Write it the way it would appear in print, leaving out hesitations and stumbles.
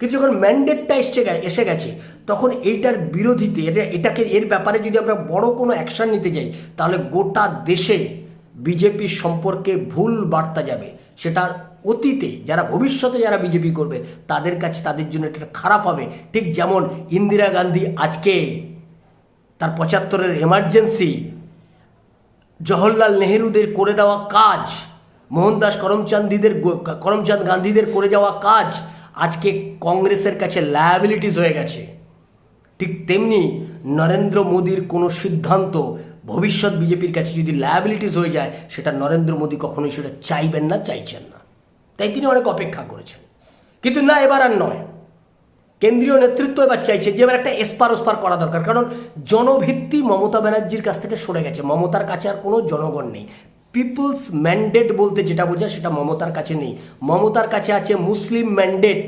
কিন্তু যখন ম্যান্ডেটটা এসে গেছে তখন এইটার বিরোধীতে এর ব্যাপারে যদি আমরা বড় কোনো অ্যাকশন নিতে যাই তাহলে গোটা দেশে বিজেপির সম্পর্কে ভুল বার্তা যাবে। সেটা অতীতে যারা ভবিষ্যতে যারা বিজেপি করবে তাদের কাছে তাদের জন্য এটা খারাপ হবে। ঠিক যেমন ইন্দিরা গান্ধী আজকে তার 75-এর এমার্জেন্সি, জওহরলাল নেহেরুদের করে দেওয়া কাজ, মোহনদাস করমচাঁদ গান্ধীদের করে যাওয়া কাজ আজকে কংগ্রেসের কাছে লায়াবিলিটিস হয়ে গেছে। ঠিক তেমনি নরেন্দ্র মোদীর কোনো সিদ্ধান্ত ভবিষ্যৎ বিজেপির কাছে যদি লায়াবিলিটিস হয়ে যায় সেটা নরেন্দ্র মোদী কখনোই সেটা চাইবেন না, চাইছেন না। তাই তিনি অনেক অপেক্ষা করেছেন। কিন্তু না, এবার আর নয়। কেন্দ্রীয় নেতৃত্ব এবার চাইছে যে এবার একটা এসপার ওসপার করা দরকার, কারণ জনভিত্তি মমতা ব্যানার্জির কাছ থেকে সরে গেছে। মমতার কাছে আর কোনো জনগণ নেই। পিপলস ম্যান্ডেট বলতে যেটা বোঝায় সেটা মমতার কাছে নেই। মমতার কাছে আছে মুসলিম ম্যান্ডেট।